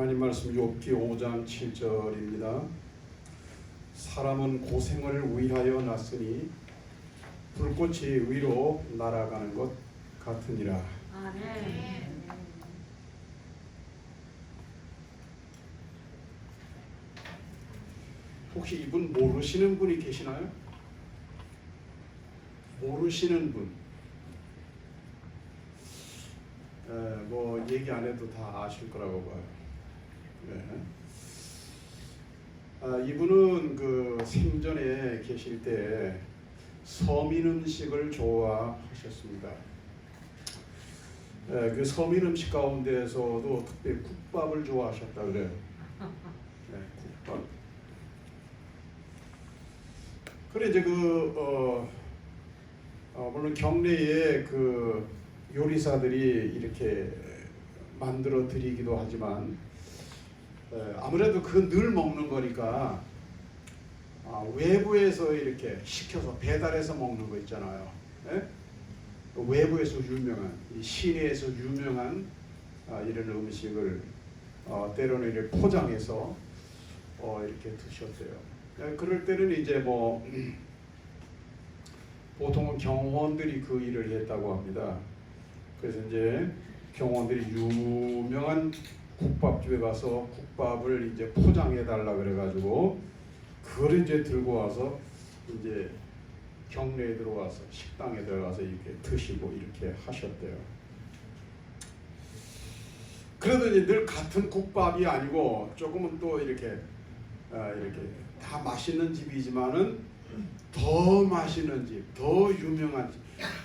하나님 말씀 욥기 5장 7절입니다. 사람은 고생을 위하여 났으니 불꽃이 위로 날아가는 것 같으니라. 아멘. 혹시 이분 모르시는 분이 계시나요? 모르시는 분. 뭐 얘기 안 해도 다 아실 거라고 봐요. 이분은 그 생전에 계실 때 서민 음식을 좋아하셨습니다. 그 서민 음식 가운데에서도 특별히 국밥을 좋아하셨다 그래요. 국밥. 그래 이제 물론 경내에 그 요리사들이 이렇게 만들어 드리기도 하지만 아무래도 그 늘 먹는 거니까 외부에서 이렇게 시켜서 배달해서 먹는 거 있잖아요. 외부에서 유명한 시내에서 유명한 이런 음식을 때로는 이렇게 포장해서 이렇게 드셨대요. 그럴 때는 이제 뭐 보통은 경호원들이 그 일을 했다고 합니다. 그래서 이제 경호원들이 유명한 국밥집에 가서 국밥을 이제 포장해 달라 그래가지고 그걸 이제 들고 와서 이제 경내에 들어와서 식당에 들어가서 이렇게 드시고 이렇게 하셨대요. 그래도 이제 늘 같은 국밥이 아니고 조금은 또 이렇게 다 맛있는 집이지만은 더 맛있는 집, 더 유명한 집,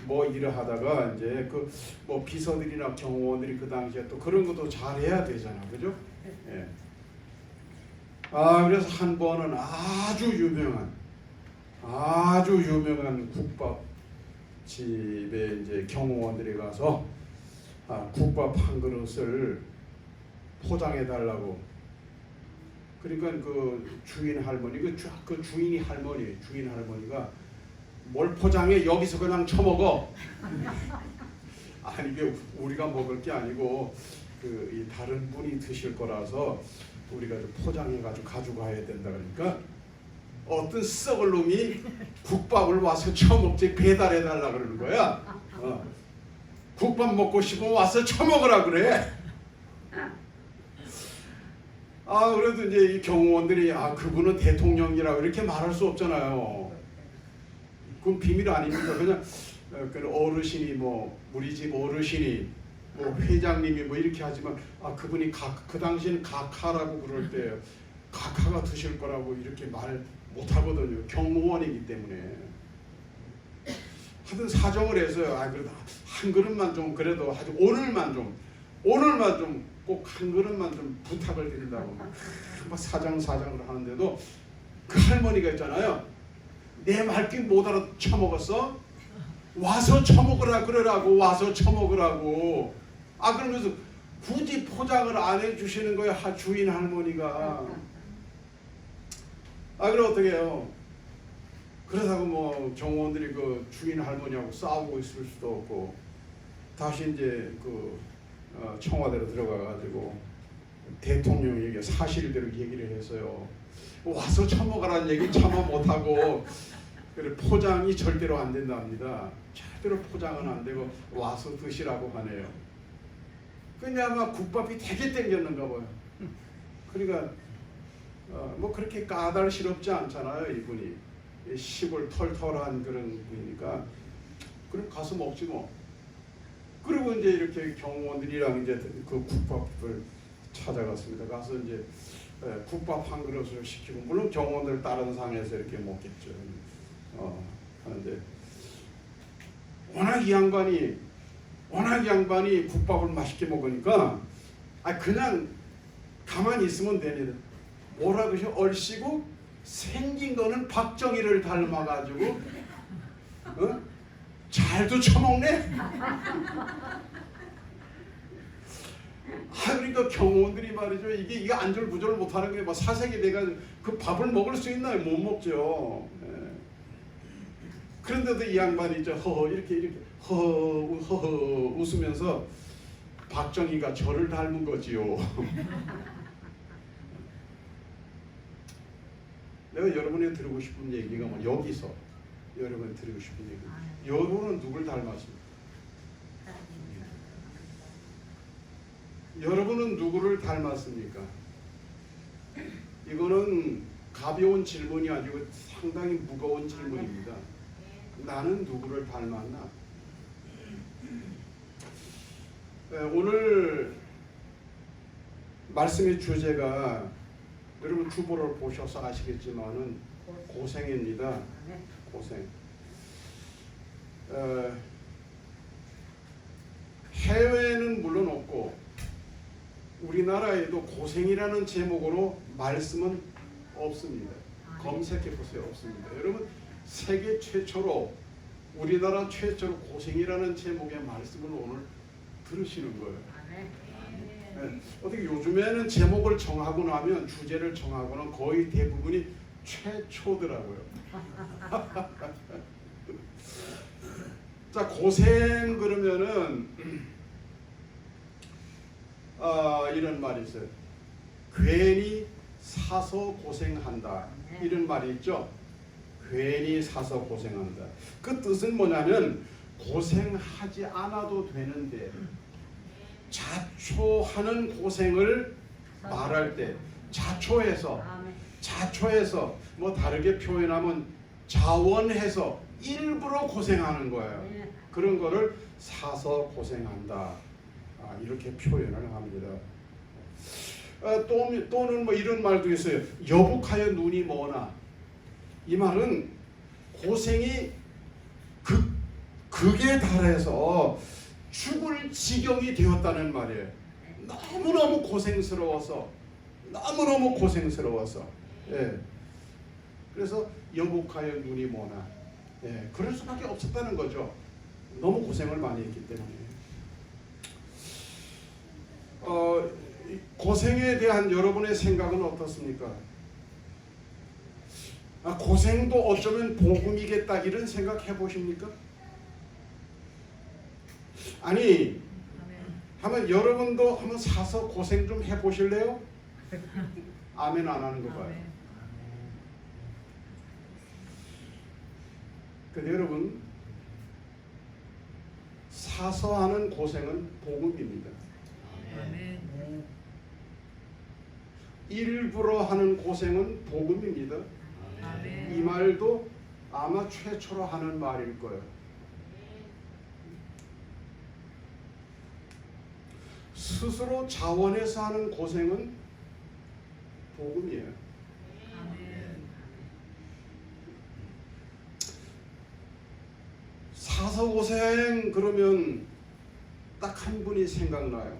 뭐 이러하다가 이제 그 뭐 비서들이나 경호원들이 그 당시에 또 그런 것도 잘해야 되잖아, 그죠? 예. 그래서 한 번은 아주 유명한 국밥집에 이제 경호원들이 가서 국밥 한 그릇을 포장해 달라고. 그러니까 그 주인 할머니, 그 주인 할머니가 뭘 포장해? 여기서 그냥 처먹어. 아니 이게 우리가 먹을 게 아니고 이 다른 분이 드실 거라서 우리가 좀 포장해가지고 가져가야 된다. 그러니까 어떤 썩을 놈이 국밥을 와서 처먹지 배달해 달라 그러는 거야. 국밥 먹고 싶으면 와서 처먹으라 그래. 그래도 이제 이 경호원들이 그분은 대통령이라고 이렇게 말할 수 없잖아요. 그건 비밀 아닙니까? 그냥 그 어르신이 뭐 우리 집 어르신이 뭐 회장님이 뭐 이렇게 하지만 그분이 그 당시에는 각하라고 그럴 때 각하가 드실 거라고 이렇게 말 못 하거든요. 경호원이기 때문에. 하여튼 사정을 해서 그래도 한 그릇만 좀 그래도 아주 오늘만 좀 꼭 한 그릇만 좀 부탁을 드린다고 막 사정을 하는데도 그 할머니가 있잖아요. 내 말귀 못 알아 처먹었어? 와서 처먹으라 그러라고. 와서 처먹으라고. 그러면서 굳이 포장을 안 해주시는 거예요. 주인 할머니가. 그럼 어떻게 해요? 그러다가 뭐 경호원들이 그 주인 할머니하고 싸우고 있을 수도 없고 다시 이제 그 청와대로 들어가가지고 대통령에게 사실대로 얘기를 했어요. 와서 처먹으라는 얘기 차마 못하고 포장이 절대로 안 된답니다. 절대로 포장은 안 되고 와서 드시라고 하네요. 근데 아마 국밥이 되게 땡겼는가 봐요. 그러니까 뭐 그렇게 까다롭지 않잖아요. 이분이 시골 털털한 그런 분이니까 그럼 가서 먹지 뭐. 그리고 이제 이렇게 경호원들이랑 이제 그 국밥을 찾아갔습니다. 가서 이제 국밥 한 그릇을 시키고 물론 경호원들 다른 상에서 이렇게 먹겠죠. 하는데 워낙 이 양반이 국밥을 맛있게 먹으니까 그냥 가만히 있으면 되는데 뭐라 그러셔? 얼씨구 생긴 거는 박정희를 닮아가지고 잘도 처먹네. 그러니까 경호원들이 말이죠. 이게 안절부절 못하는 게 막 사색이 돼가지고 그 밥을 먹을 수 있나요? 못 먹죠. 그런데도 이 양반이 이렇게 허허 웃으면서 박정희가 저를 닮은 거지요. 내가 여러분에게 드리고 싶은 얘기가 뭐 여기서 여러분에게 드리고 싶은 얘기. 여러분은 누굴 닮았습니까? 여러분은 누구를 닮았습니까? 이거는 가벼운 질문이 아니고 상당히 무거운 질문입니다. 나는 누구를 닮았나? 오늘 말씀의 주제가 여러분 주보를 보셔서 아시겠지만은 고생입니다. 고생. 해외는 물론 없고 우리나라에도 고생이라는 제목으로 말씀은 없습니다. 검색해 보세요. 없습니다. 여러분 세계 최초로 우리나라 최초로 고생이라는 제목의 말씀을 오늘 들으시는 거예요. 네. 어떻게 요즘에는 제목을 정하고 나면 주제를 정하고는 거의 대부분이 최초더라고요. 자, 고생 그러면은 이런 말이 있어요. 괜히 사서 고생한다. 이런 말이 있죠. 괜히 사서 고생한다. 그 뜻은 뭐냐면 고생하지 않아도 되는데 자초하는 고생을 말할 때 자초해서 뭐 다르게 표현하면 자원해서 일부러 고생하는 거예요. 그런 거를 사서 고생한다. 이렇게 표현을 합니다. 또는 뭐 이런 말도 있어요. 여북하여 눈이 머나. 이 말은 고생이 극에 달해서 죽을 지경이 되었다는 말이에요. 너무너무 고생스러워서 예. 그래서 여북하여 눈이 머나. 예. 그럴 수밖에 없었다는 거죠. 너무 고생을 많이 했기 때문에. 고생에 대한 여러분의 생각은 어떻습니까? 고생도 어쩌면 복음이겠다 이런 생각 해보십니까? 아니 한번 여러분도 한번 사서 고생 좀 해보실래요? 아멘 안 하는 거 봐요. 근데 여러분 사서 하는 고생은 복음입니다. 일부러 하는 고생은 복음입니다. 이 말도 아마 최초로 하는 말일 거예요. 스스로 자원해서 하는 고생은 복음이에요. 사서 고생 그러면 딱 한 분이 생각나요.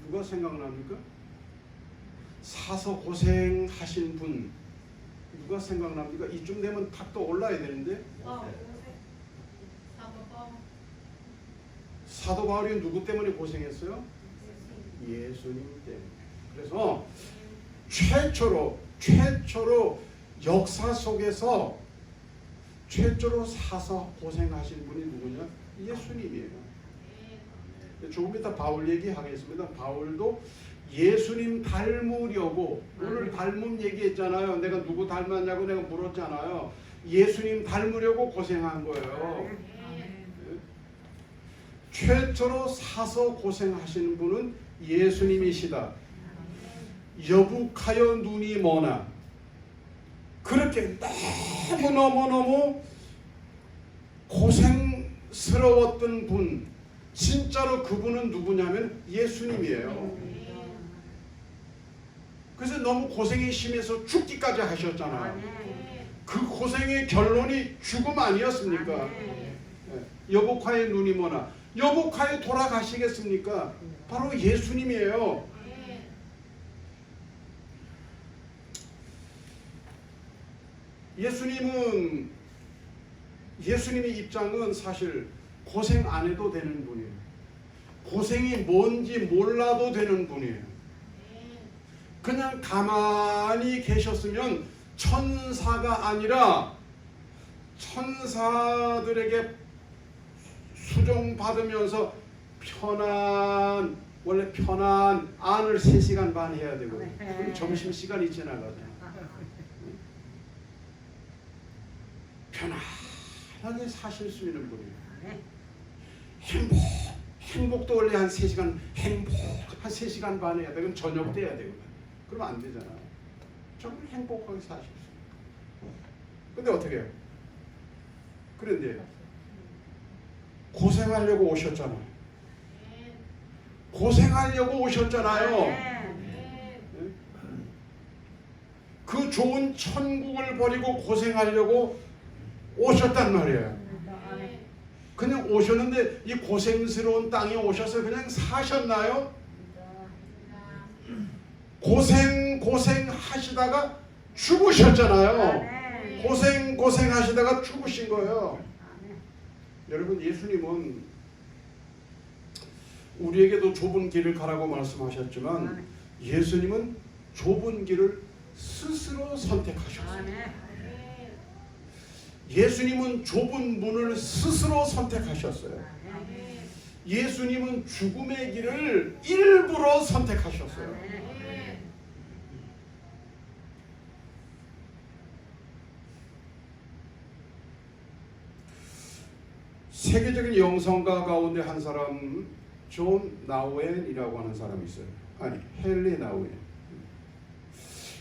누가 생각납니까? 사서 고생하신 분 누가 생각납니까? 이쯤 되면 탁도 올라야 되는데. 사도 바울이 누구 때문에 고생했어요? 예수님 때문에. 그래서 최초로 역사 속에서 최초로 사서 고생하신 분이 누구냐? 예수님이에요. 조금 이따 바울 얘기하겠습니다. 바울도 예수님 닮으려고 오늘 닮음 얘기했잖아요. 내가 누구 닮았냐고 내가 물었잖아요. 예수님 닮으려고 고생한 거예요. 최초로 사서 고생하시는 분은 예수님이시다. 여북하여 눈이 머나. 그렇게 너무 고생스러웠던 분, 진짜로 그분은 누구냐면 예수님이에요. 그래서 너무 고생이 심해서 죽기까지 하셨잖아요. 그 고생의 결론이 죽음 아니었습니까? 여복하여 눈이 머나. 여복하여 돌아가시겠습니까? 바로 예수님이에요. 예수님의 입장은 사실 고생 안 해도 되는 분이에요. 고생이 뭔지 몰라도 되는 분이에요. 그냥 가만히 계셨으면 천사가 아니라 천사들에게 수종받으면서 원래 편안 안을 3시간 반 해야 되고 점심시간이 지나가죠. 편안하게 사실 수 있는 분이에요. 아멘. 행복도 원래 한 3시간, 한 3시간 반 해야 돼. 그럼 저녁 때 해야 되거든. 그러면 안 되잖아. 정말 행복하게 사실 수 있어요. 근데 어떻게 해요? 그런데 고생하려고 오셨잖아요. 고생하려고 오셨잖아요. 그 좋은 천국을 버리고 고생하려고 오셨단 말이에요. 그냥 오셨는데 이 고생스러운 땅에 오셔서 그냥 사셨나요? 고생하시다가 죽으셨잖아요. 고생하시다가 죽으신 거예요. 여러분, 예수님은 우리에게도 좁은 길을 가라고 말씀하셨지만 예수님은 좁은 길을 스스로 선택하셨어요. 예수님은 좁은 문을 스스로 선택하셨어요. 예수님은 죽음의 길을 일부러 선택하셨어요. 세계적인 영성가 가운데 한 사람, 존 나우엔이라고 하는 사람이 있어요. 아니, 헨리 나우엔.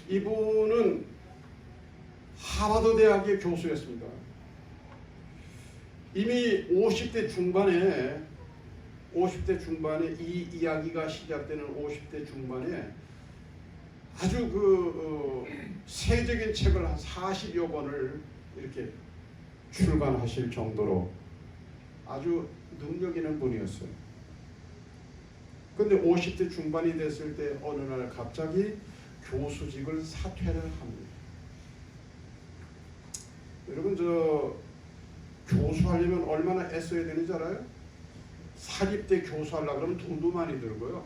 이분은 하버드 대학의 교수였습니다. 이미 50대 중반에 이 이야기가 시작되는 50대 중반에 아주 세적인 책을 한 40여 권을 이렇게 출간하실 정도로 아주 능력 있는 분이었어요. 근데 50대 중반이 됐을 때 어느 날 갑자기 교수직을 사퇴를 합니다. 여러분, 교수하려면 얼마나 애써야 되는지 알아요? 사립대 교수하려고 그러면 돈도 많이 들고요.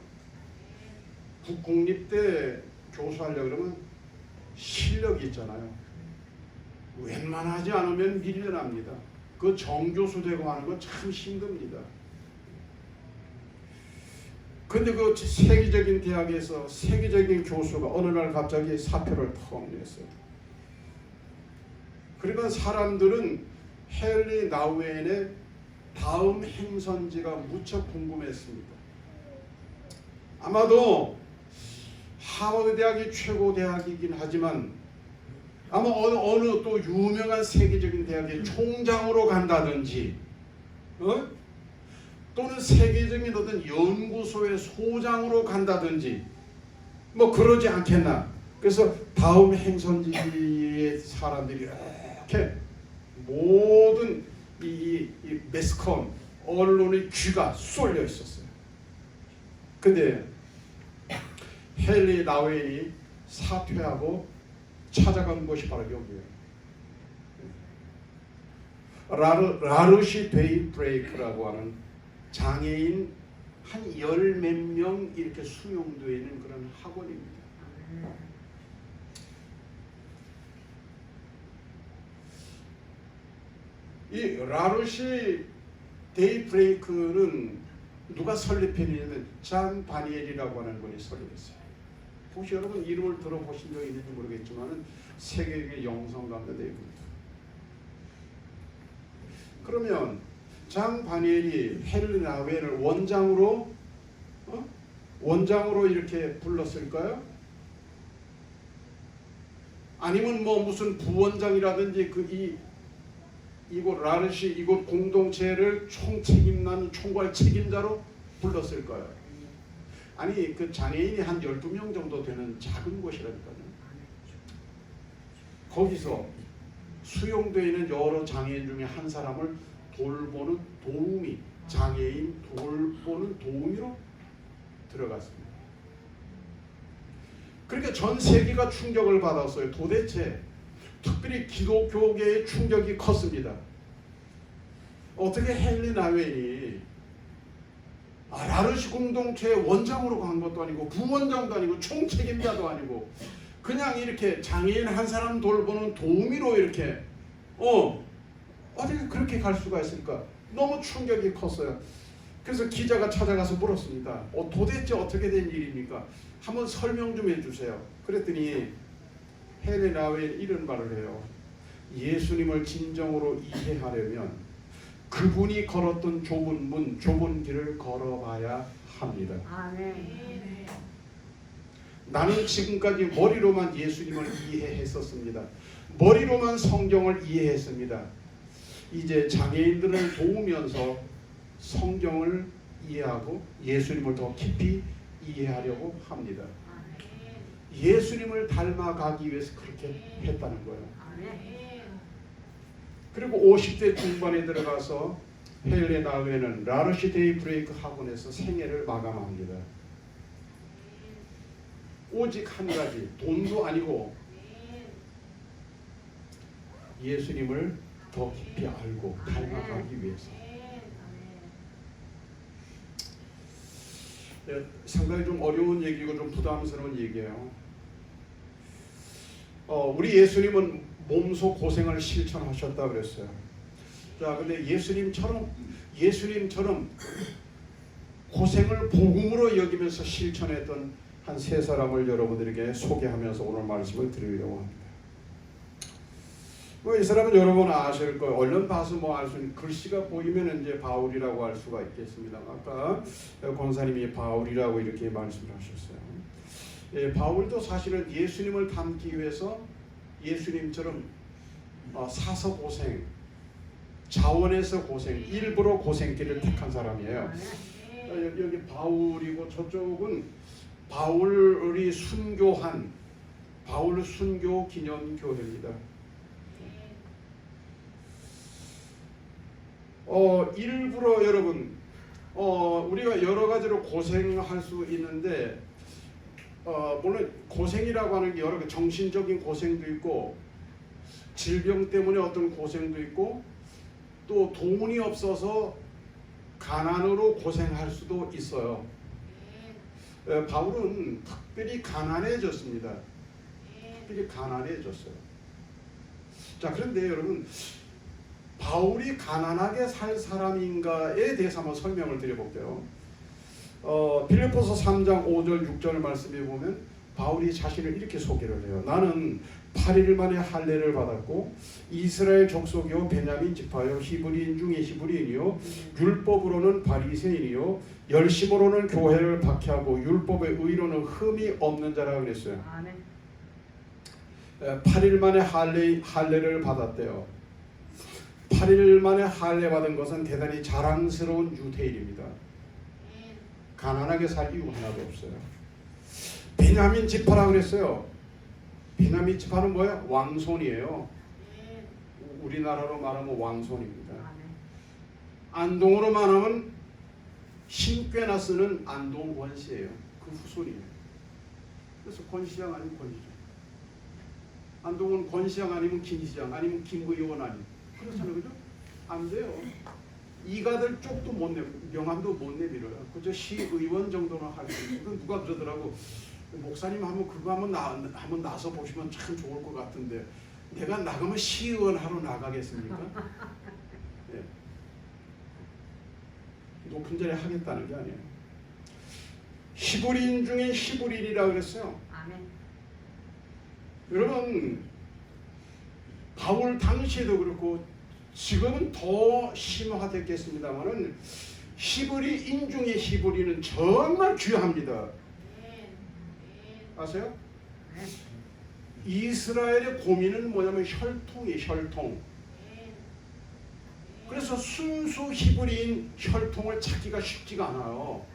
국공립대 교수하려고 그러면 실력이 있잖아요. 웬만하지 않으면 밀려납니다. 그 정교수 되고 하는 건 참 힘듭니다. 근데 그 세계적인 대학에서 세계적인 교수가 어느 날 갑자기 사표를 턱 냈어요. 그러니까 사람들은 헨리 나우엔의 다음 행선지가 무척 궁금했습니다. 아마도 하버드 대학이 최고 대학이긴 하지만 아마 어느 또 유명한 세계적인 대학의 총장으로 간다든지, 또는 세계적인 어떤 연구소의 소장으로 간다든지 뭐 그러지 않겠나. 그래서 다음 행선지의 사람들이 이렇게 모든 이 매스컴 언론의 귀가 쏠려 있었어요. 근데 헨리 나우엔이 사퇴하고 찾아간 것이 바로 여기예요. 라르시 데이브레이크라고 하는 장애인 한 10몇 명 이렇게 수용되어 있는 그런 학원입니다. 이 라르시 데이브레이크는 누가 설립했냐면 잔 바니엘이라고 하는 분이 설립했어요. 혹시 여러분 이름을 들어보신 적이 있는지 모르겠지만 세계의 영성 가운데 내분입니다. 그러면 잔 바니엘이 헨리 나우엔을 원장으로 이렇게 불렀을까요? 아니면 뭐 무슨 부원장이라든지 이곳 라르시 이곳 공동체를 총책임난 총괄 책임자로 불렀을까요? 아니, 그 장애인이 한 12명 정도 되는 작은 곳이라니까요. 거기서 수용되어 있는 여러 장애인 중에 한 사람을 돌보는 도우미, 장애인 돌보는 도우미로 들어갔습니다. 그러니까 전 세계가 충격을 받았어요. 도대체 특별히 기독교계의 충격이 컸습니다. 어떻게 헨리 나우엔이 라르시 공동체의 원장으로 간 것도 아니고 부원장도 아니고 총책임자도 아니고 그냥 이렇게 장애인 한 사람 돌보는 도우미로 이렇게 어떻게 그렇게 갈 수가 있을까? 너무 충격이 컸어요. 그래서 기자가 찾아가서 물었습니다. 도대체 어떻게 된 일입니까? 한번 설명 좀 해주세요. 그랬더니 헨리 나우엔이 이런 말을 해요. 예수님을 진정으로 이해하려면 그분이 걸었던 좁은 문, 좁은 길을 걸어봐야 합니다. 아멘. 나는 지금까지 머리로만 예수님을 이해했었습니다. 머리로만 성경을 이해했습니다. 이제 장애인들을 도우면서 성경을 이해하고 예수님을 더 깊이 이해하려고 합니다. 예수님을 닮아가기 위해서 그렇게 했다는 거예요. 그리고 50대 중반에 들어가서 헬레나 의회는 라르시 데이 브레이크 학원에서 생애를 마감합니다. 오직 한 가지, 돈도 아니고 예수님을 더 깊이 알고 닮아가기 위해서. 상당히 좀 어려운 얘기고 좀 부담스러운 얘기예요. 우리 예수님은 몸소 고생을 실천하셨다 그랬어요. 자, 근데 예수님처럼 고생을 복음으로 여기면서 실천했던 한 세 사람을 여러분들에게 소개하면서 오늘 말씀을 드리려고 합니다. 이 사람은 여러분 아실 거예요. 얼른 봐서 알 수 있는 글씨가 보이면 이제 바울이라고 할 수가 있겠습니다. 아까 권사님이 바울이라고 이렇게 말씀을 하셨어요. 바울도 사실은 예수님을 닮기 위해서 예수님처럼 사서 고생, 자원해서 고생, 일부러 고생길을 택한 사람이에요. 여기 바울이고 저쪽은 바울이 순교한 바울 순교 기념교회입니다. 일부러 여러분 우리가 여러 가지로 고생할 수 있는데 물론 고생이라고 하는 게 여러 개 정신적인 고생도 있고 질병 때문에 어떤 고생도 있고 또 돈이 없어서 가난으로 고생할 수도 있어요. 바울은 특별히 가난해졌습니다. 특별히 가난해졌어요. 자, 그런데 여러분 바울이 가난하게 살 사람인가에 대해서 한번 설명을 드려볼게요. 빌립보서 3장 5절 6절 말씀에 보면 바울이 자신을 이렇게 소개를 해요. 나는 8일 만에 할례를 받았고 이스라엘 족속이요 베냐민 지파요 히브리인 중에 히브리인이요 율법으로는 바리새인이요 열심으로는 교회를 박해하고 율법의 의로는 흠이 없는 자라 그랬어요. 8일 만에 할례를 받았대요. 8일 만에 할례 받은 것은 대단히 자랑스러운 유대인입니다. 가난하게 살 이유 하나도 없어요. 베냐민 지파라고 그랬어요. 베냐민 지파는 뭐예요? 왕손이에요. 우리나라로 말하면 왕손입니다. 안동으로 말하면 힘꽤나 쓰는 안동 권씨예요. 그 후손이에요. 그래서 권시장 아니면 권시장. 안동은 권시장 아니면 김시장 아니면 김의원 아니면 그렇잖아요, 그죠? 안 돼요. 이가들 쪽도 못 내, 명함도 못 내밀어요. 그저 시의원 정도는 할 수 있고 누가 그러더라고. 목사님 한번 나서 보시면 참 좋을 것 같은데 내가 나가면 시의원 하러 나가겠습니까? 네. 높은 자리에 하겠다는 게 아니에요. 히브리인 중에 히브리인이라고 그랬어요. 아멘. 여러분 바울 당시에도 그렇고 지금은 더 심화됐겠습니다만은 히브리인 중에 히브리는 정말 귀합니다. 아세요? 이스라엘의 고민은 뭐냐면 혈통이에요. 혈통. 그래서 순수 히브리인 혈통을 찾기가 쉽지가 않아요.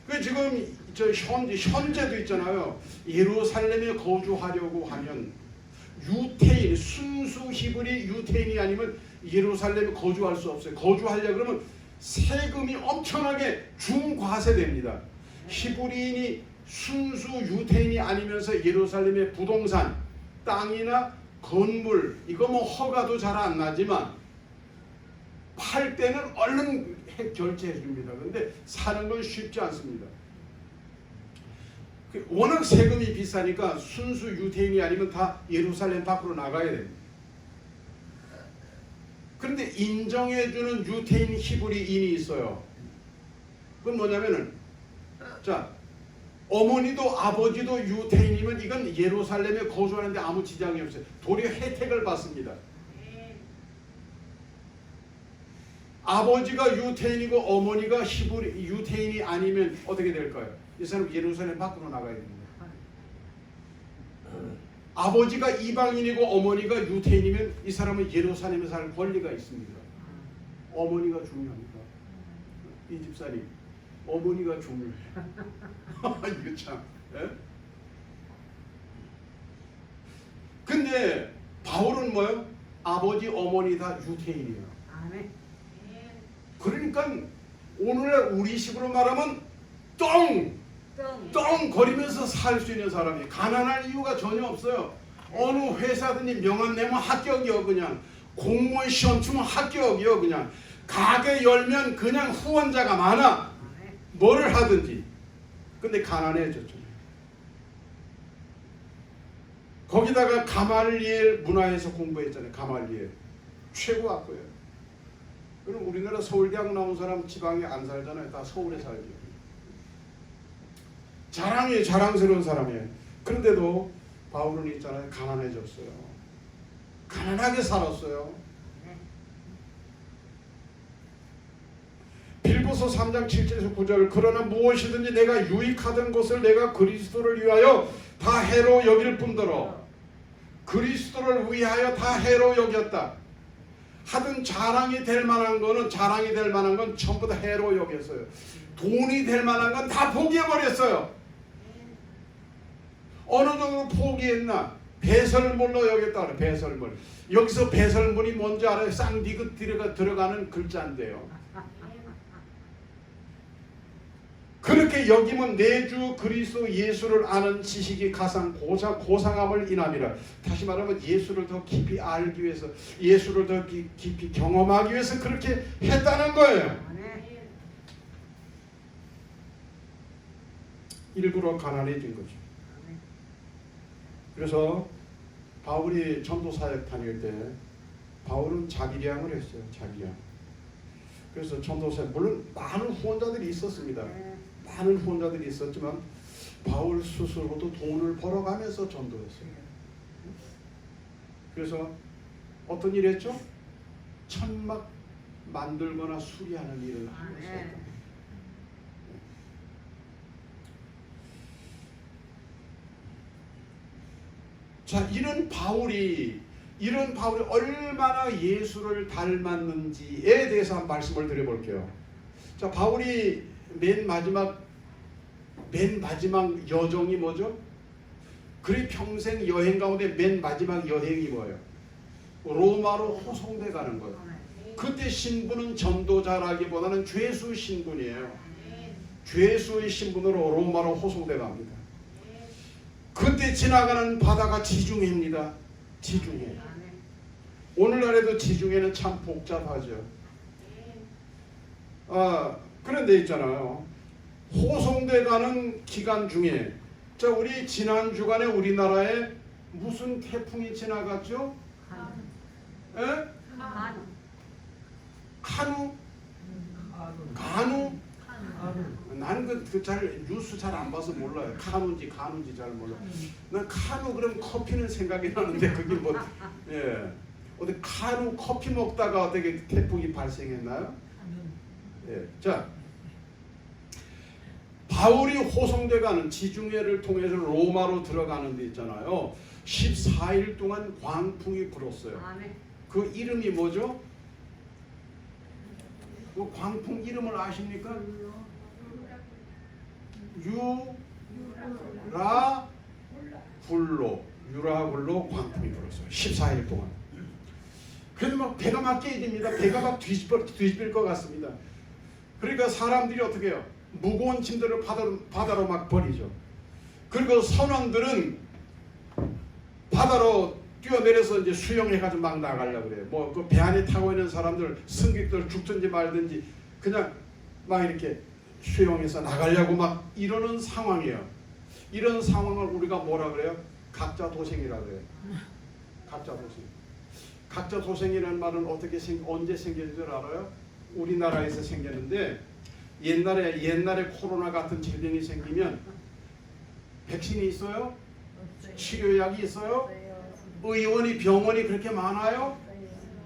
그 지금 현재도 있잖아요. 예루살렘에 거주하려고 하면 유태인, 순수 히브리 유태인이 아니면 예루살렘에 거주할 수 없어요. 거주하려고 그러면 세금이 엄청나게 중과세됩니다. 히브리인이 순수 유태인이 아니면서 예루살렘의 부동산, 땅이나 건물 이거 허가도 잘 안 나지만 팔 때는 얼른 결제해 줍니다. 그런데 사는 건 쉽지 않습니다. 워낙 세금이 비싸니까 순수 유태인이 아니면 다 예루살렘 밖으로 나가야 됩니다. 그런데 인정해주는 유태인 히브리인이 있어요. 그건 뭐냐면은 자 어머니도 아버지도 유태인이면 이건 예루살렘에 거주하는데 아무 지장이 없어요. 도리어 혜택을 받습니다. 아버지가 유태인이고 어머니가 히브리 유태인이 아니면 어떻게 될까요? 이 사람 예루살렘 밖으로 나가야 됩니다. 아버지가 이방인이고 어머니가 유태인이면 이 사람은 예루살렘에 살 권리가 있습니다. 어머니가 중요합니다. 이 집사님 어머니가 중요해요. 이거 참. 예? 근데 바울은 뭐요? 아버지 어머니 다 유태인이에요. 그러니까 오늘날 우리식으로 말하면 똥 거리면서 살 수 있는 사람이 가난할 이유가 전혀 없어요. 어느 회사든지 명함 내면 합격이요. 그냥 공무원 시험 치면 합격이요. 그냥 가게 열면 그냥 후원자가 많아. 뭐를 하든지. 근데 가난해졌잖아요. 거기다가 가말리엘 문화에서 공부했잖아요. 가말리엘 최고 학교예요. 그럼 우리나라 서울대학 나온 사람 지방에 안 살잖아요. 다 서울에 살죠. 자랑이에요. 자랑스러운 사람이에요. 그런데도 바울은 있잖아요. 가난해졌어요. 가난하게 살았어요. 빌보서 3장 7절에서 9절 그러나 무엇이든지 내가 유익하던 것을 내가 그리스도를 위하여 다 해로 여길 뿐더러 그리스도를 위하여 다 해로 여겼다. 하든 자랑이 될 만한 건 전부 다 해로 여겼어요. 돈이 될 만한 건 다 포기해버렸어요. 어느 정도 포기했나? 배설물로 여겼다 그래. 배설물. 여기서 배설물이 뭔지 알아요? 쌍디귿 들어가는 글자인데요. 그렇게 여기면 내 주 그리스도 예수를 아는 지식이 가장 고상함을 인함이라. 다시 말하면 예수를 더 깊이 알기 위해서, 예수를 더 깊이 경험하기 위해서 그렇게 했다는 거예요. 일부러 가난해진 거죠. 그래서 바울이 전도 사역 다닐 때 바울은 자기량을 했어요. 자기량. 그래서 전도 사역 물론 많은 후원자들이 있었습니다. 많은 후원자들이 있었지만 바울 스스로도 돈을 벌어가면서 전도했어요. 그래서 어떤 일 했죠? 천막 만들거나 수리하는 일을 하면서 자, 이런 바울이 얼마나 예수를 닮았는지에 대해서 한 말씀을 드려볼게요. 자, 바울이 맨 마지막 여정이 뭐죠? 그의 평생 여행 가운데 맨 마지막 여행이 뭐예요? 로마로 호송돼 가는 거예요. 그때 신분은 전도자라기보다는 죄수 신분이에요. 죄수의 신분으로 로마로 호송돼 갑니다. 그때 지나가는 바다가 지중해입니다. 지중해. 오늘날에도 지중해는 참 복잡하죠. 그런데 있잖아요. 호송돼 가는 기간 중에 자, 우리 지난 주간에 우리나라에 무슨 태풍이 지나갔죠? 가누? 나는 그 뉴스 잘 안 봐서 몰라요. 가누인지 잘 몰라. 난 카누 그럼 커피는 생각이 나는데 그게 뭐 어디 카누 커피 먹다가 어떻게 태풍이 발생했나요? 자, 바울이 호송돼 가는 지중해를 통해서 로마로 들어가는 데 있잖아요. 14일 동안 광풍이 불었어요. 그 이름이 뭐죠? 그 광풍 이름을 아십니까? 유라굴로 광풍이 불었어요. 14일 동안. 그래서 막 배가 막 깨집니다. 배가 막 뒤집힐 것 같습니다. 그러니까 사람들이 어떻게 해요? 무거운 짐들을 바다로 막 버리죠. 그리고 선원들은 바다로 뛰어내려서 이제 수영해가지고 막 나가려고 그래요. 뭐 그 배 안에 타고 있는 사람들, 승객들 죽든지 말든지 그냥 막 이렇게 수영해서 나가려고 막 이러는 상황이에요. 이런 상황을 우리가 뭐라 그래요? 각자 도생이라 그래요. 각자 도생. 각자 도생이라는 말은 언제 생긴 줄 알아요? 우리나라에서 생겼는데 옛날에 코로나 같은 질병이 생기면 백신이 있어요? 없어요. 치료약이 있어요? 없어요. 의원이 병원이 그렇게 많아요?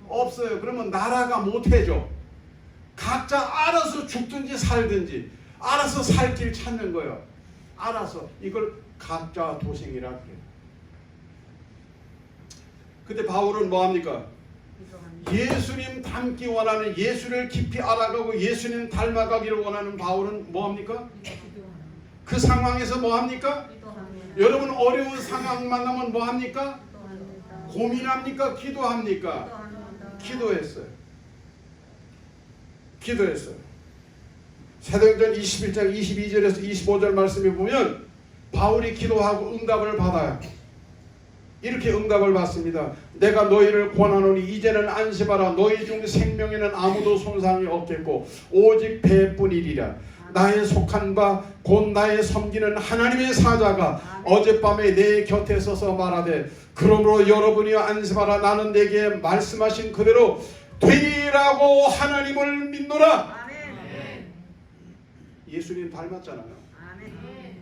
없어요. 그러면 나라가 못해줘. 각자 알아서 죽든지 살든지 알아서 살 길 찾는 거예요. 알아서. 이걸 각자 도생이라 그래요. 근데 바울은 뭐합니까? 예수님 닮기 원하는, 예수를 깊이 알아가고 예수님 닮아가기를 원하는 바울은 뭐합니까? 그 상황에서 뭐합니까? 여러분 어려운 상황 만나면 뭐합니까? 고민합니까? 기도합니까? 기도했어요. 기도했어요. 사도행전 21장 22절에서 25절 말씀에 보면 바울이 기도하고 응답을 받아요. 이렇게 응답을 받습니다. 내가 너희를 권하노니 이제는 안심하라. 너희 중 생명에는 아무도 손상이 없겠고 오직 배뿐이리라. 나의 속한 바 곧 나의 섬기는 하나님의 사자가 어젯밤에 내 곁에 서서 말하되 그러므로 여러분이 안심하라. 나는 내게 말씀하신 그대로 되리라고 하나님을 믿노라. 아멘. 예수님 닮았잖아요. 아멘.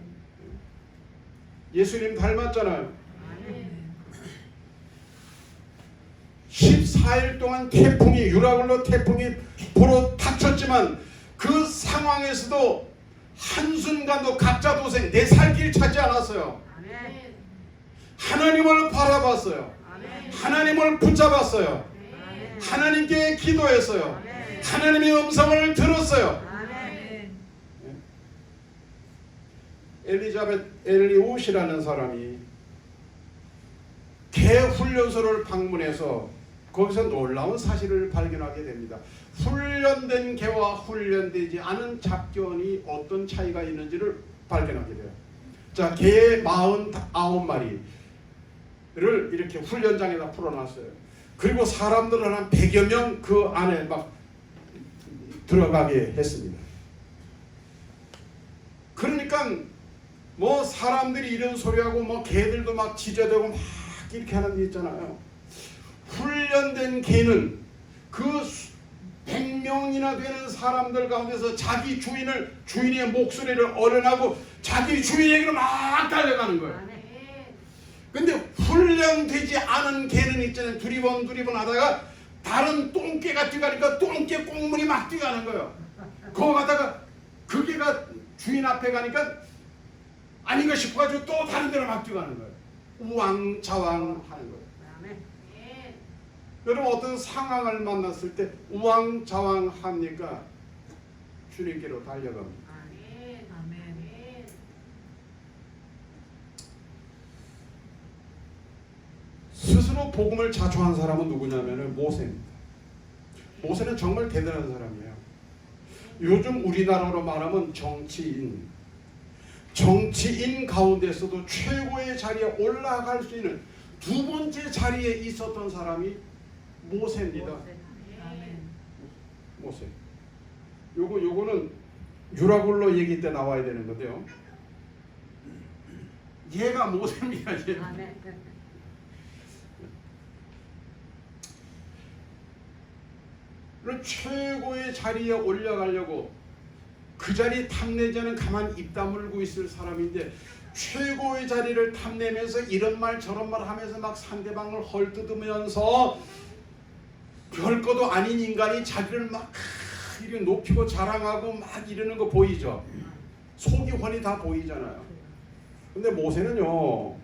예수님 닮았잖아요. 아멘. 14일 동안 태풍이, 유라굴로 태풍이 불어 닥쳤지만 그 상황에서도 한순간도 각자 도생, 내 살 길 찾지 않았어요. 아멘. 하나님을 바라봤어요. 아멘. 하나님을 붙잡았어요. 아멘. 하나님께 기도했어요. 아멘. 하나님의 음성을 들었어요. 아멘. 엘리자벳 엘리웃이라는 사람이 개 훈련소를 방문해서 거기서 놀라운 사실을 발견하게 됩니다. 훈련된 개와 훈련되지 않은 잡견이 어떤 차이가 있는지를 발견하게 돼요. 자, 개 49마리를 이렇게 훈련장에다 풀어놨어요. 그리고 사람들은 한 100여 명 그 안에 막 들어가게 했습니다. 그러니까 뭐 사람들이 이런 소리하고 뭐 개들도 막 지저대고 막 이렇게 하는 게 있잖아요. 훈련된 개는 그 100명이나 되는 사람들 가운데서 자기 주인의 목소리를 어련하고 자기 주인에게로 막 달려가는 거예요. 아멘. 근데 훈련되지 않은 개는 있잖아요. 두리번 하다가 다른 똥개가 뛰가니까 똥개 꽁물이 막 뛰가는 거예요. 그거 가다가 그 개가 주인 앞에 가니까 아닌가 싶어가지고 또 다른 데로 막 뛰가는 거예요. 우왕좌왕 하는 거예요. 아멘. 여러분 어떤 상황을 만났을 때 우왕좌왕 합니까? 주님께로 달려갑니다. 아멘. 아멘. 스스로 복음을 자초한 사람은 누구냐면 모세입니다. 모세는 정말 대단한 사람이에요. 요즘 우리나라로 말하면 정치인 가운데서도 최고의 자리에 올라갈 수 있는 두 번째 자리에 있었던 사람이 모세입니다. 아멘. 모세. 요거는 유라굴로 얘기 때 나와야 되는 건데요. 얘가 모세입니다. 얘. 아멘. 최고의 자리에 올라가려고 그 자리 탐내지 않은 가만히 입 다물고 있을 사람인데 최고의 자리를 탐내면서 이런 말 저런 말 하면서 막 상대방을 헐뜯으면서 별것도 아닌 인간이 자기를 막 이렇게 높이고 자랑하고 막 이러는 거 보이죠? 속이 훤히 다 보이잖아요. 근데 모세는요,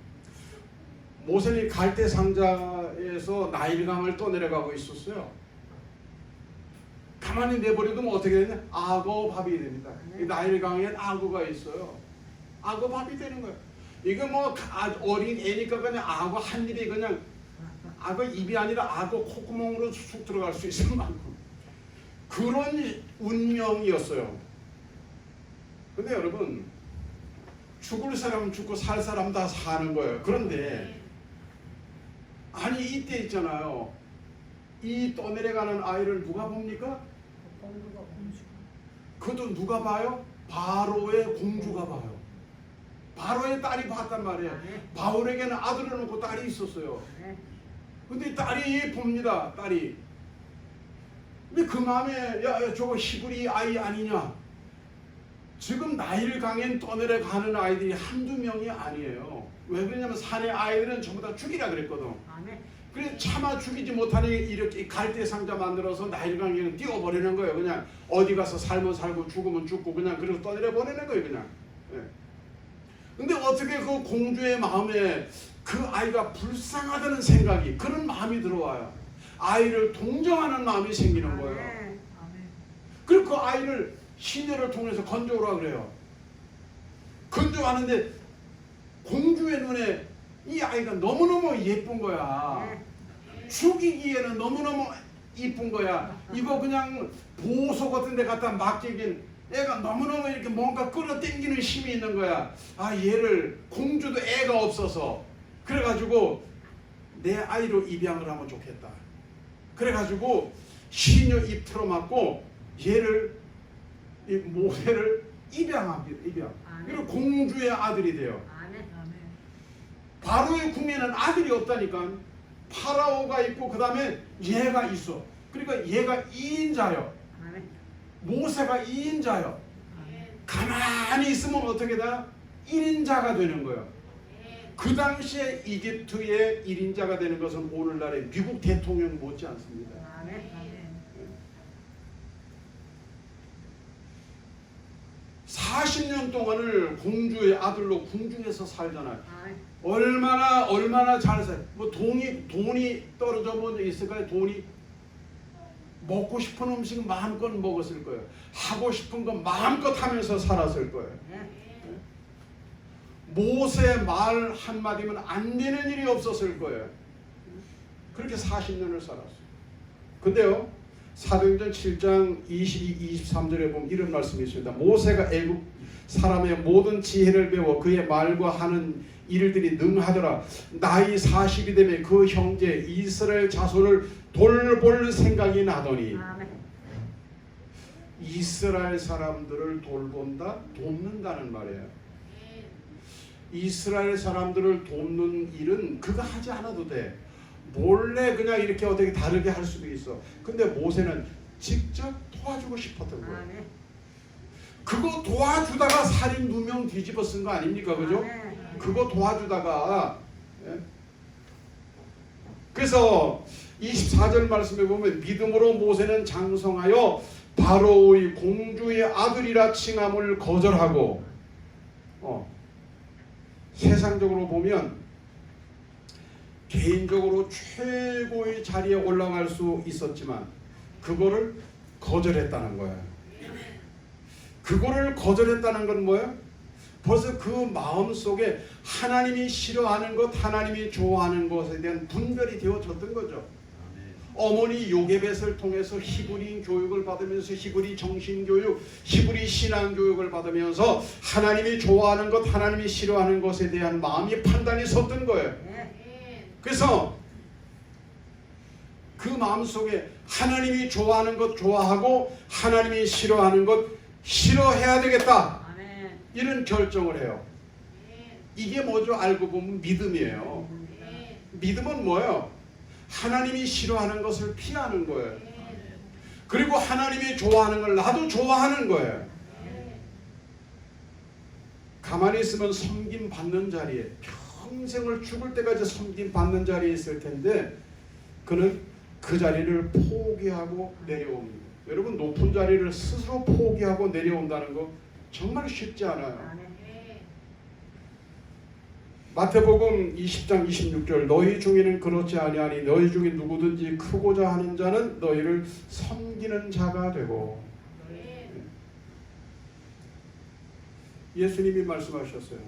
모세는 갈대 상자에서 나일강을 떠내려가고 있었어요. 가만히 내버려두면 어떻게 되냐? 악어밥이 됩니다. 이 나일강엔 악어가 있어요. 악어밥이 되는 거예요. 이거 뭐 어린 애니까 그냥 악어 한 입에 그냥 악어 입이 아니라 악어 콧구멍으로 쑥 들어갈 수 있을 만큼 그런 운명이었어요. 근데 여러분 죽을 사람은 죽고 살 사람 다 사는 거예요. 그런데 아니 이때 있잖아요. 이 떠내려가는 아이를 누가 봅니까? 그것도 누가 봐요? 바로의 공주가 봐요. 바로의 딸이 봤단 말이에요. 바울에게는 아들을 놓고 딸이 있었어요. 근데 딸이 봅니다. 딸이. 근데 그 마음에 야 저거 히브리 아이 아니냐? 지금 나일강엔 떠내려가는 아이들이 한두 명이 아니에요. 왜 그러냐면 산의 아이들은 전부 다 죽이라 그랬거든. 아멘. 그래 차마 죽이지 못하니 이렇게 갈대 상자 만들어서 나일강에 띄워버리는 거예요. 그냥 어디 가서 살면 살고 죽으면 죽고 그냥 그래서 떠내려 보내는 거예요. 그냥. 예. 근데 어떻게 그 공주의 마음에 그 아이가 불쌍하다는 생각이 그런 마음이 들어와요. 아이를 동정하는 마음이 생기는 거예요. 아멘. 그리고 그 아이를 시녀를 통해서 건져오라 그래요. 건져하는데 공주의 눈에 이 아이가 너무너무 예쁜 거야. 죽이기에는 너무너무 이쁜 거야. 이거 그냥 보소 같은 데 갖다 맡기긴 애가 너무너무 이렇게 뭔가 끌어당기는 힘이 있는 거야. 아, 얘를 공주도 애가 없어서 그래가지고 내 아이로 입양을 하면 좋겠다. 그래가지고 시녀 입 틀어맞고 얘를 이 모세를 입양합니다. 입양. 그리고 공주의 아들이 돼요. 아멘. 바로의 궁에는 아들이 없다니까. 파라오가 있고 그 다음에 얘가 있어. 그러니까 얘가 2인자요. 아멘. 모세가 2인자요. 가만히 있으면 어떻게 돼? 1인자가 되는 거예요. 그 당시에 이집트의 1인자가 되는 것은 오늘날의 미국 대통령 못지 않습니다. 아멘. 40년 동안을 공주의 아들로 궁중에서 살잖아요. 아멘. 얼마나 잘 살. 뭐 돈이 떨어져 본 적 있을까요? 돈이 먹고 싶은 음식 마음껏 먹었을 거예요. 하고 싶은 거 마음껏 하면서 살았을 거예요. 모세 말 한마디면 안 되는 일이 없었을 거예요. 그렇게 40년을 살았어요. 근데요, 사도행전 7장 22, 23절에 보면 이런 말씀이 있습니다. 모세가 애굽 사람의 모든 지혜를 배워 그의 말과 하는 일들이 능하더라. 나이 40이 되면 그 형제 이스라엘 자손을 돌볼 생각이 나더니. 아멘. 이스라엘 사람들을 돌본다? 돕는다는 말이에요. 이스라엘 사람들을 돕는 일은 그거 하지 않아도 돼. 몰래 그냥 이렇게 어떻게 다르게 할 수도 있어. 근데 모세는 직접 도와주고 싶었던 거예요. 아멘. 그거 도와주다가 살인 2명 뒤집어 쓴 거 아닙니까? 그죠? 아멘. 그거 도와주다가. 예? 그래서 24절 말씀에 보면 믿음으로 모세는 장성하여 바로의 공주의 아들이라 칭함을 거절하고, 세상적으로 보면 개인적으로 최고의 자리에 올라갈 수 있었지만 그거를 거절했다는 거예요. 그거를 거절했다는 건 뭐예요? 벌써 그 마음속에 하나님이 싫어하는 것, 하나님이 좋아하는 것에 대한 분별이 되어졌던 거죠. 어머니 요게벳을 통해서 히브리 교육을 받으면서 히브리 정신교육, 히브리 신앙교육을 받으면서 하나님이 좋아하는 것, 하나님이 싫어하는 것에 대한 마음이 판단이 섰던 거예요. 그래서 그 마음속에 하나님이 좋아하는 것 좋아하고 하나님이 싫어하는 것 싫어해야 되겠다. 이런 결정을 해요. 이게 뭐죠? 알고 보면 믿음이에요. 믿음은 뭐예요? 하나님이 싫어하는 것을 피하는 거예요. 그리고 하나님이 좋아하는 걸 나도 좋아하는 거예요. 가만히 있으면 섬김 받는 자리에 평생을 죽을 때까지 섬김 받는 자리에 있을 텐데 그는 그 자리를 포기하고 내려옵니다. 여러분, 높은 자리를 스스로 포기하고 내려온다는 거 정말 쉽지 않아요. 마태복음 20장 26절 너희 중에는 그렇지 아니하니 너희 중에 누구든지 크고자 하는 자는 너희를 섬기는 자가 되고. 예수님이 말씀하셨어요.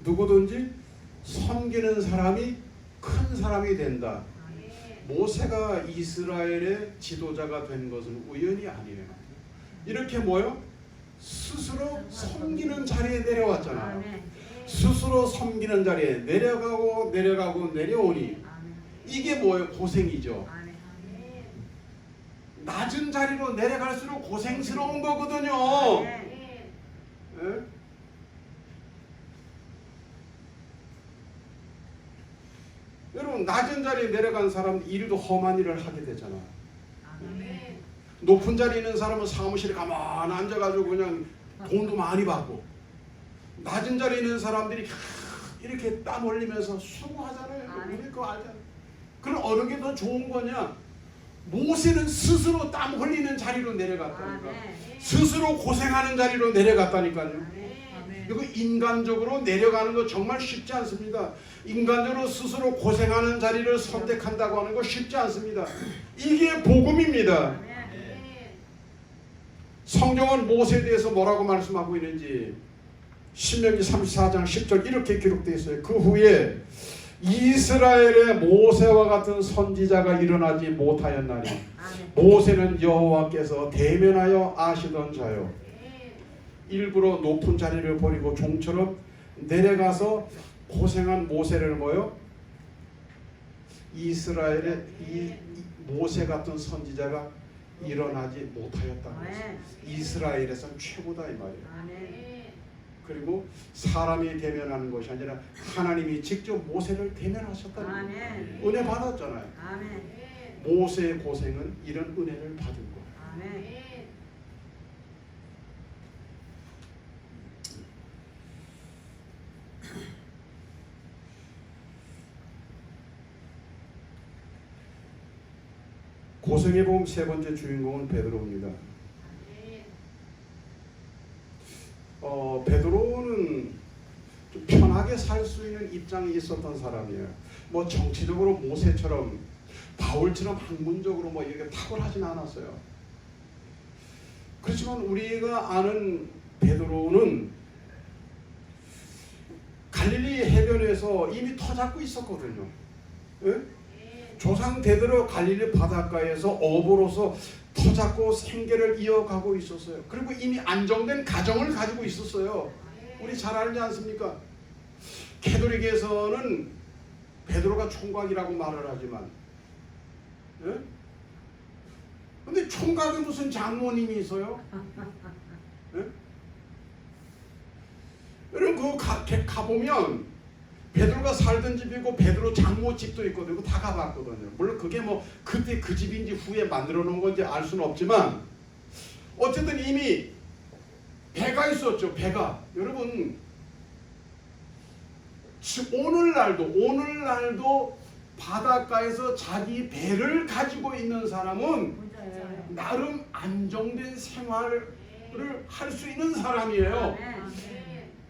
누구든지 섬기는 사람이 큰 사람이 된다. 모세가 이스라엘의 지도자가 된 것은 우연이 아니에요. 이렇게 뭐요? 스스로 섬기는 자리에 내려왔잖아요. 스스로 섬기는 자리에 내려가고 내려오니 이게 뭐예요? 고생이죠. 낮은 자리로 내려갈수록 고생스러운 거거든요. 예? 여러분, 낮은 자리에 내려간 사람은 일도 험한 일을 하게 되잖아요. 높은 자리에 있는 사람은 사무실에 가만히 앉아가지고 그냥 돈도 많이 받고 낮은 자리에 있는 사람들이 이렇게 땀 흘리면서 수고하잖아요. 아멘. 우리 그거 알잖아요. 그럼 어느 게 더 좋은 거냐? 모세는 스스로 땀 흘리는 자리로 내려갔다니까. 아멘. 스스로 고생하는 자리로 내려갔다니까요. 아멘. 이거 인간적으로 내려가는 거 정말 쉽지 않습니다. 인간적으로 스스로 고생하는 자리를 선택한다고 하는 거 쉽지 않습니다. 이게 복음입니다. 아멘. 성경은 모세에 대해서 뭐라고 말씀하고 있는지 신명기 34장 10절 이렇게 기록되어 있어요. 그 후에 이스라엘의 모세와 같은 선지자가 일어나지 못하였나니 아멘. 모세는 여호와께서 대면하여 아시던 자요. 일부러 높은 자리를 버리고 종처럼 내려가서 고생한 모세를 뭐요? 이스라엘의 이 모세 같은 선지자가 일어나지 못하였다는 것이죠. 아멘. 이스라엘에서는 최고다 이 말이에요. 아멘. 그리고 사람이 대면하는 것이 아니라 하나님이 직접 모세를 대면하셨다는 거예요. 아멘. 은혜 받았잖아요. 아멘. 모세의 고생은 이런 은혜를 받은 거예요. 아멘. 고생의 봄 세 번째 주인공은 베드로입니다. 베드로는 좀 편하게 살 수 있는 입장이 있었던 사람이에요. 뭐 정치적으로 모세처럼 바울처럼 학문적으로 뭐 이렇게 탁월하진 않았어요. 그렇지만 우리가 아는 베드로는 갈릴리 해변에서 이미 터 잡고 있었거든요. 예? 조상 대대로 갈릴리 바닷가에서 어부로서 터 잡고 생계를 이어가고 있었어요. 그리고 이미 안정된 가정을 가지고 있었어요. 우리 잘 알지 않습니까? 캐톨릭에서는 베드로가 총각이라고 말을 하지만, 예? 근데 총각에 무슨 장모님이 있어요? 예? 여러분 그 가보면 베드로가 살던 집이고 베드로 장모 집도 있거든요. 다 가봤거든요. 물론 그게 뭐 그때 그 집인지 후에 만들어 놓은 건지 알 수는 없지만 어쨌든 이미 배가 있었죠. 배가. 여러분 오늘날도 바닷가에서 자기 배를 가지고 있는 사람은 진짜예요. 나름 안정된 생활을 할 수 있는 사람이에요. 아멘.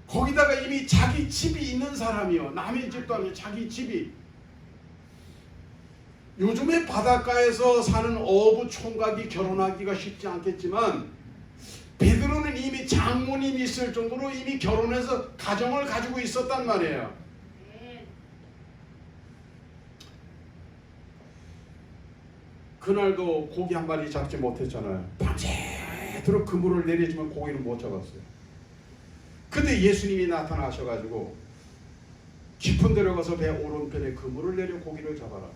거기다가 이미 자기 집이 있는 사람이요. 남의 집도 아니고 자기 집이. 요즘에 바닷가에서 사는 어부 총각이 결혼하기가 쉽지 않겠지만 베드로는 이미 장모님이 있을 정도로 이미 결혼해서 가정을 가지고 있었단 말이에요. 그날도 고기 한 마리 잡지 못했잖아요. 밤새도록 그물을 내리지만 고기를 못 잡았어요. 근데 예수님이 나타나셔가지고 깊은 데로 가서 배 오른편에 그물을 내려 고기를 잡아라.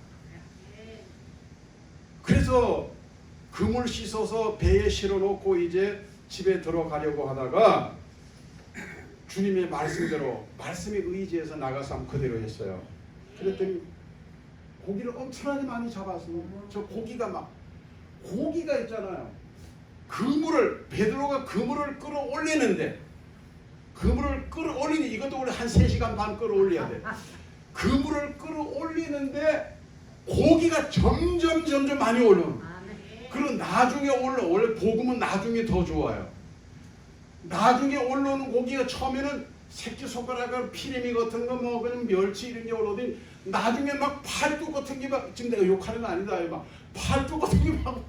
그래서 그물 씻어서 배에 실어놓고 이제 집에 들어가려고 하다가 주님의 말씀대로 말씀에 의지해서 나가서 한번 그대로 했어요. 그랬더니 고기를 엄청나게 많이 잡았어요. 저 고기가 있잖아요. 베드로가 그물을 끌어올리는데 그물을 끌어올리니 이것도 우리 한 3시간 반 끌어올려야 돼. 그물을 끌어올리는데 고기가 점점 많이 올라오는. 그리고 나중에 원래 복음은 나중에 더 좋아요. 나중에 올라오는 고기가 처음에는 새끼손가락 피레미 같은 거 뭐 그냥 멸치 이런 게 올라오더니 나중에 막 팔뚝 같은 게 막 지금 내가 욕하는 거 아니다. 막 팔뚝 같은 게 막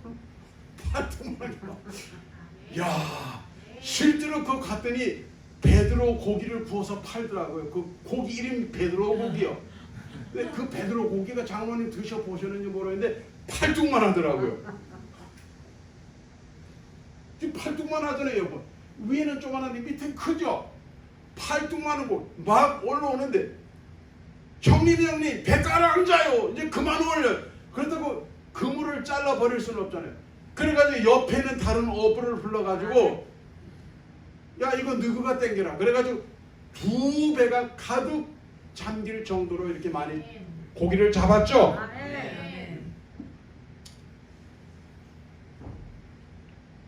야 실제로 그거 갔더니 베드로 고기를 구워서 팔더라고요. 그 고기 이름이 베드로 고기요. 근데 그 베드로 고기가 장모님 드셔보셨는지 모르겠는데 팔뚝만 하더라고요. 지금 팔뚝만 하잖아요. 여보. 위에는 조그만한데 밑에는 크죠? 팔뚝만 하고 막 올라오는데 형님 배 가라앉아요. 이제 그만 올려. 그렇다고 그물을 잘라버릴 수는 없잖아요. 그래가지고 옆에는 다른 어부를 불러가지고 야 이거 너가 땡겨라. 그래가지고 2배가 가득 잠길 정도로 이렇게 많이 고기를 잡았죠.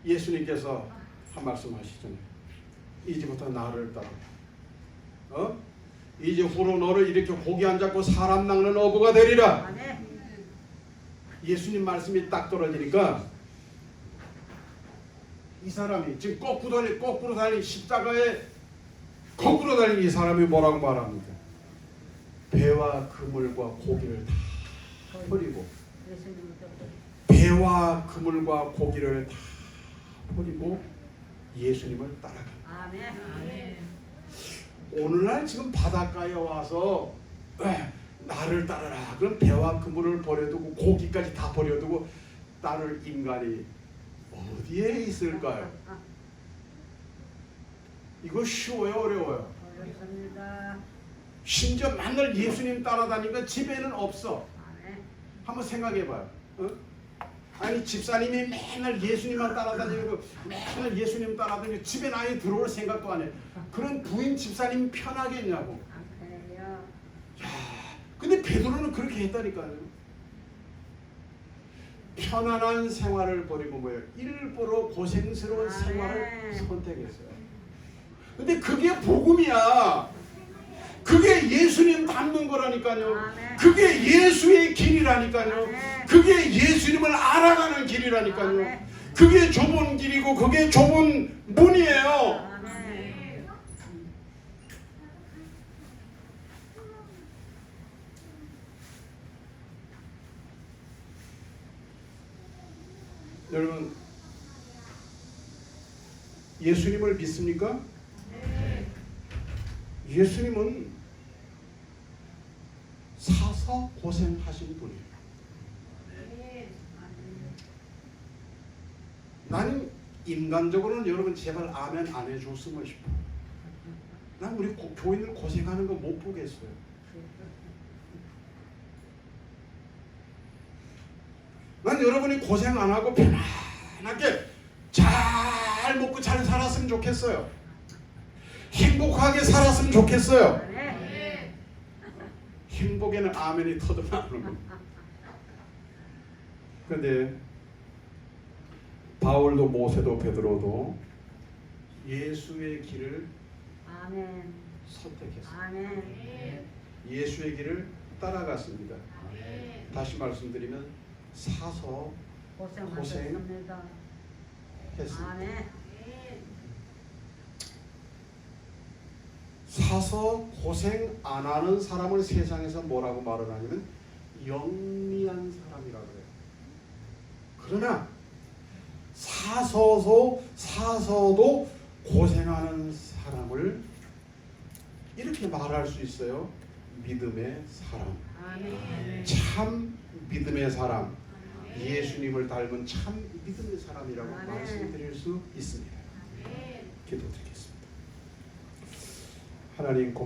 예수님께서 한 말씀 하시잖아요. 이제부터 나를 따라. 이제 후로 너를 이렇게 고기 안 잡고 사람 낚는 어부가 되리라. 아멘. 예수님 말씀이 딱 떨어지니까 이 사람이 지금 거꾸로 달린 십자가에 거꾸로 달린 이 사람이 뭐라고 말합니까? 배와 그물과 고기를 다 버리고, 배와 그물과 고기를 다 버리고 예수님을 따라갑니다. 아멘. 아멘. 오늘날 지금 바닷가에 와서 나를 따르라. 그럼 배와 그물을 버려두고 고기까지 다 버려두고 따를 인간이 어디에 있을까요? 이거 쉬워요, 어려워요? 어렵습니다. 심지어 맨날 예수님 따라다니니까 집에는 없어. 아멘. 한번 생각해봐요. 아니 집사님이 맨날 예수님만 따라다니고 맨날 예수님 따라다니고 집에 아예 들어올 생각도 안 해. 그런 부인 집사님이 편하겠냐고. 아멘요. 근데 베드로는 그렇게 했다니까요. 편안한 생활을 버리고 뭐예요? 일부러 고생스러운 생활을 선택했어요. 근데 그게 복음이야. 그게 예수님 닮는 거라니까요. 아멘. 그게 예수의 길이라니까요. 아멘. 그게 예수님을 알아가는 길이라니까요. 아멘. 그게 좁은 길이고 그게 좁은 문이에요. 아멘. 여러분, 예수님을 믿습니까? 예수님은 사서 고생하신 분이에요. 나는 인간적으로는 여러분 제발 아멘 안 해줬으면 싶어. 난 우리 교인들 고생하는 거 못 보겠어요. 난 여러분이 고생 안 하고 편안하게 잘 먹고 잘 살았으면 좋겠어요. 행복하게 살았으면 좋겠어요. 아멘. 행복에는 아멘이 터져나오는 겁니다. 그런데 바울도 모세도 베드로도 예수의 길을 아멘. 선택했어요. 아멘. 예수의 길을 따라갔습니다. 다시 말씀드리면 사서 고생하셨습니다. 했습니다. 아멘. 사서 고생 안 하는 사람을 세상에서 뭐라고 말을 하냐면 영리한 사람이라고 해요. 그러나 사서도 고생하는 사람을 이렇게 말할 수 있어요. 믿음의 사람. 아멘. 참 믿음의 사람. 예수님을 닮은 참 믿음의 사람이라고 아멘. 말씀드릴 수 있습니다. 기도드리겠습니다. 하나님 고맙습니다.